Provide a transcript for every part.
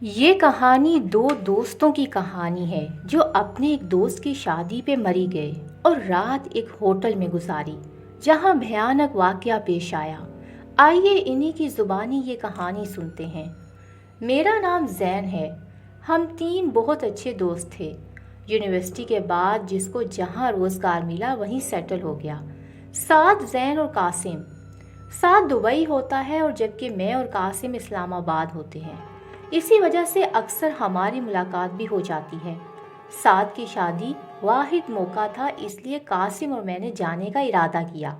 یہ کہانی دو دوستوں کی کہانی ہے جو اپنے ایک دوست کی شادی پہ مری گئے اور رات ایک ہوٹل میں گزاری جہاں بھیانک واقعہ پیش آیا۔ آئیے انہی کی زبانی یہ کہانی سنتے ہیں۔ میرا نام زین ہے۔ ہم تین بہت اچھے دوست تھے۔ یونیورسٹی کے بعد جس کو جہاں روزگار ملا وہیں سیٹل ہو گیا۔ سعد، زین اور قاسم۔ سعد دبئی ہوتا ہے اور جبکہ میں اور قاسم اسلام آباد ہوتے ہیں۔ اسی وجہ سے اکثر ہماری ملاقات بھی ہو جاتی ہے۔ سعد کی شادی واحد موقع تھا، اس لیے قاسم اور میں نے جانے کا ارادہ کیا۔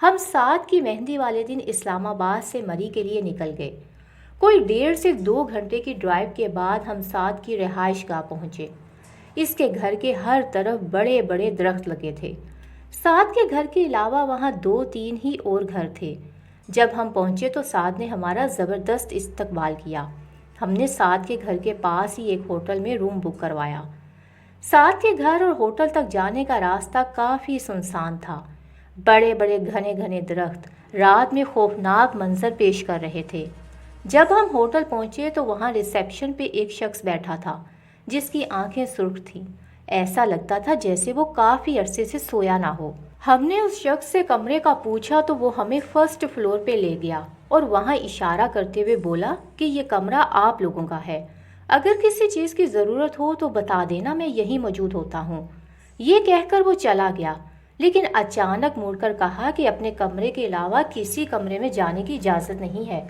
ہم سعد کی مہندی والے دن اسلام آباد سے مری کے لیے نکل گئے۔ کوئی 1.5 سے 2 گھنٹے کی ڈرائیو کے بعد ہم سعد کی رہائش گاہ پہنچے۔ اس کے گھر کے ہر طرف بڑے بڑے درخت لگے تھے۔ سعد کے گھر کے علاوہ وہاں 2-3 ہی اور گھر تھے۔ جب ہم پہنچے تو سعد نے ہمارا زبردست استقبال کیا۔ ہم نے سعد کے گھر کے پاس ہی ایک ہوٹل میں روم بک کروایا۔ سعد کے گھر اور ہوٹل تک جانے کا راستہ کافی سنسان تھا۔ بڑے بڑے گھنے گھنے درخت رات میں خوفناک منظر پیش کر رہے تھے۔ جب ہم ہوٹل پہنچے تو وہاں ریسیپشن پہ ایک شخص بیٹھا تھا جس کی آنکھیں سرخ تھیں۔ ایسا لگتا تھا جیسے وہ کافی عرصے سے سویا نہ ہو۔ ہم نے اس شخص سے کمرے کا پوچھا تو وہ ہمیں فرسٹ فلور پہ لے گیا اور وہاں اشارہ کرتے ہوئے بولا کہ یہ کمرہ آپ لوگوں کا ہے، اگر کسی چیز کی ضرورت ہو تو بتا دینا، میں یہیں موجود ہوتا ہوں۔ یہ کہہ کر وہ چلا گیا، لیکن اچانک مڑ کر کہا کہ اپنے کمرے کے علاوہ کسی کمرے میں جانے کی اجازت نہیں ہے۔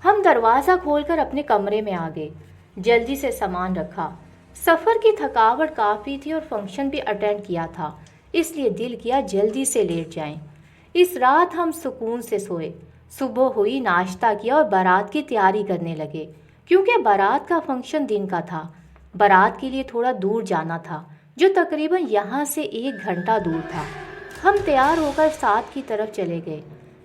ہم دروازہ کھول کر اپنے کمرے میں آ گئے، جلدی سے سامان رکھا۔ سفر کی تھکاوٹ کافی تھی اور فنکشن بھی اٹینڈ کیا تھا، اس لیے دل کیا جلدی سے لیٹ جائیں۔ اس رات ہم سکون سے سوئے۔ صبح ہوئی، ناشتہ کیا اور بارات کی تیاری کرنے لگے، کیونکہ بارات کا فنکشن دن کا تھا۔ بارات کے لیے تھوڑا دور جانا تھا، جو تقریباً یہاں سے 1 گھنٹہ دور تھا۔ ہم تیار ہو کر سعد کی طرف چلے گئے۔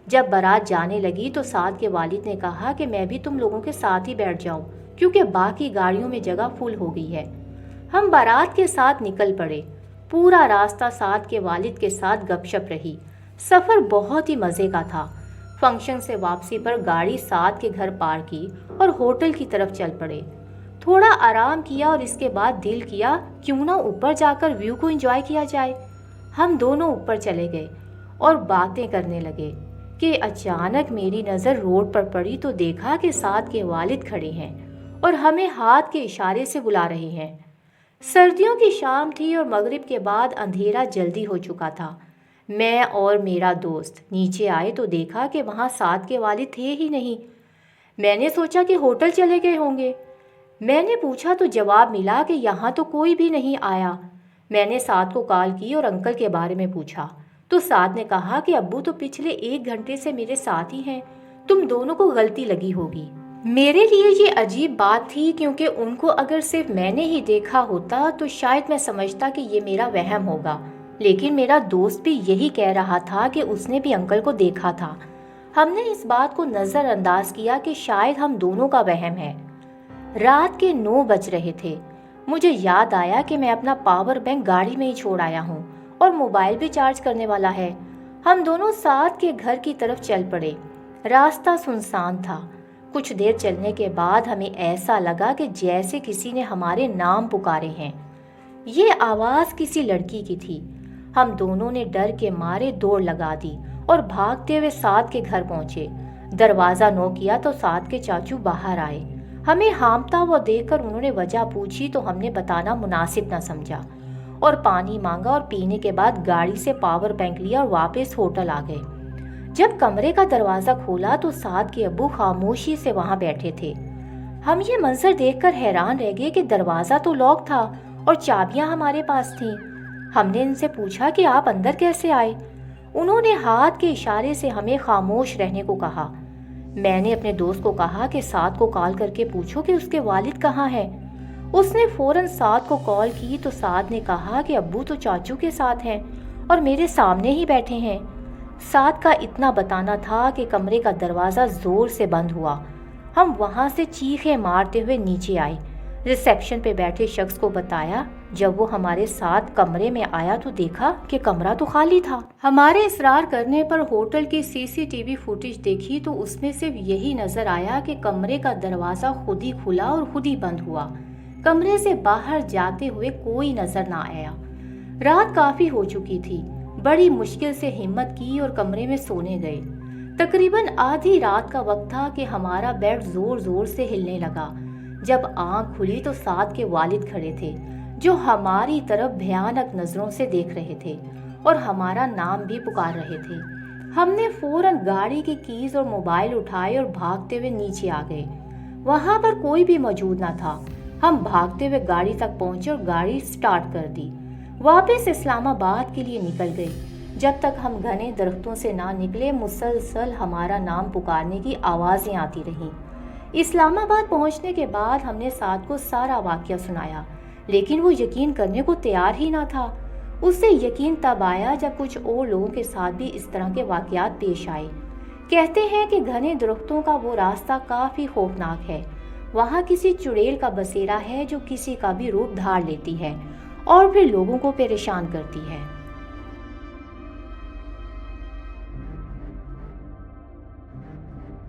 جب بارات جانے لگی تو سعد کے والد نے کہا کہ میں بھی تم لوگوں کے ساتھ ہی بیٹھ جاؤں، کیونکہ باقی گاڑیوں میں جگہ فل ہو گئی ہے۔ ہم بارات کے ساتھ نکل پڑے۔ پورا راستہ سعد کے والد کے ساتھ گپ شپ رہی۔ سفر بہت ہی مزے کا تھا۔ فنکشن سے واپسی پر گاڑی سعد کے گھر پارک کی اور ہوٹل کی طرف چل پڑے۔ تھوڑا آرام کیا اور اس کے بعد دل کیا کیوں نہ اوپر جا کر ویو کو انجوائے کیا جائے۔ ہم دونوں اوپر چلے گئے اور باتیں کرنے لگے کہ اچانک میری نظر روڈ پر پڑی تو دیکھا کہ سعد کے والد کھڑے ہیں اور ہمیں ہاتھ کے اشارے سے بلا رہے ہیں۔ سردیوں کی شام تھی اور مغرب کے بعد اندھیرا جلدی ہو چکا تھا۔ میں اور میرا دوست نیچے آئے تو دیکھا کہ وہاں سعد کے والد تھے ہی نہیں۔ میں نے سوچا کہ ہوٹل چلے گئے ہوں گے۔ میں نے پوچھا تو جواب ملا کہ یہاں تو کوئی بھی نہیں آیا۔ میں نے سعد کو کال کی اور انکل کے بارے میں پوچھا تو سعد نے کہا کہ ابو تو پچھلے 1 گھنٹے سے میرے ساتھ ہی ہیں، تم دونوں کو غلطی لگی ہوگی۔ میرے لیے یہ عجیب بات تھی، کیونکہ ان کو اگر صرف میں نے ہی دیکھا ہوتا تو شاید میں سمجھتا کہ یہ میرا وہم ہوگا، لیکن میرا دوست بھی یہی کہہ رہا تھا کہ اس نے بھی انکل کو دیکھا تھا۔ ہم نے اس بات کو نظر انداز کیا کہ شاید ہم دونوں کا وہم ہے۔ رات کے 9 بج رہے تھے۔ مجھے یاد آیا کہ میں اپنا پاور بینک گاڑی میں ہی چھوڑ آیا ہوں اور موبائل بھی چارج کرنے والا ہے۔ ہم دونوں سعد کے گھر کی طرف چل پڑے۔ راستہ سنسان تھا۔ کچھ دیر چلنے کے بعد ہمیں ایسا لگا کہ جیسے کسی نے ہمارے نام پکارے ہیں۔ یہ آواز کسی لڑکی کی تھی۔ ہم دونوں نے ڈر کے مارے دوڑ لگا دی اور بھاگتے ہوئے سعد کے گھر پہنچے۔ دروازہ نوک کیا تو سعد کے چاچو باہر آئے۔ ہمیں ہامتا ہوا دیکھ کر انہوں نے وجہ پوچھی تو ہم نے بتانا مناسب نہ سمجھا اور پانی مانگا اور پینے کے بعد گاڑی سے پاور بینک لیا اور واپس ہوٹل آ گئے۔ جب کمرے کا دروازہ کھولا تو سعد کے ابو خاموشی سے وہاں بیٹھے تھے۔ ہم یہ منظر دیکھ کر حیران رہ گئے کہ دروازہ تو لاک تھا اور چابیاں ہمارے پاس تھیں۔ ہم نے ان سے پوچھا کہ آپ اندر کیسے آئے؟ انہوں نے ہاتھ کے اشارے سے ہمیں خاموش رہنے کو کہا۔ میں نے اپنے دوست کو کہا کہ سعد کو کال کر کے پوچھو کہ اس کے والد کہاں ہیں۔ اس نے فوراً سعد کو کال کی تو سعد نے کہا کہ ابو تو چاچو کے ساتھ ہیں اور میرے سامنے ہی بیٹھے ہیں۔ سعد کا اتنا بتانا تھا کہ کمرے کا دروازہ زور سے بند ہوا۔ ہم وہاں سے چیخیں مارتے ہوئے نیچے آئے۔ ریسیپشن پہ بیٹھے شخص کو بتایا۔ جب وہ ہمارے ساتھ کمرے میں آیا تو دیکھا کہ کمرہ تو خالی تھا۔ ہمارے اصرار کرنے پر ہوٹل کی CCTV فوٹیج دیکھی تو اس میں صرف یہی نظر آیا کہ کمرے کا دروازہ خود ہی کھلا اور خود ہی بند ہوا۔ کمرے سے باہر جاتے ہوئے کوئی نظر نہ آیا۔ رات کافی ہو چکی تھی۔ بڑی مشکل سے ہمت کی اور کمرے میں سونے گئے۔ تقریباً آدھی رات کا وقت تھا کہ ہمارا بیڈ زور زور سے ہلنے لگا۔ جب آنکھ کھلی تو ساتھ کے والد کھڑے تھے جو ہماری طرف بھیانک نظروں سے دیکھ رہے تھے اور ہمارا نام بھی پکار رہے تھے۔ ہم نے فوراً گاڑی کی کیز اور موبائل اٹھائے اور بھاگتے ہوئے نیچے آ گئے۔ وہاں پر کوئی بھی موجود نہ تھا۔ ہم بھاگتے ہوئے گاڑی تک پہنچے اور گاڑی سٹارٹ کر دی۔ واپس اسلام آباد کے لیے نکل گئے۔ جب تک ہم گھنے درختوں سے نہ نکلے مسلسل ہمارا نام پکارنے کی آوازیں آتی رہیں۔ اسلام آباد پہنچنے کے بعد ہم نے سعد کو سارا واقعہ سنایا، لیکن وہ یقین کرنے کو تیار ہی نہ تھا۔ اس سے یقین تب آیا جب کچھ اور لوگوں کے ساتھ بھی اس طرح کے واقعات پیش آئے۔ کہتے ہیں کہ گھنے درختوں کا وہ راستہ کافی خوفناک ہے۔ وہاں کسی چڑیل کا بسیرا ہے جو کسی کا بھی روپ دھار لیتی ہے اور پھر لوگوں کو پریشان کرتی ہے۔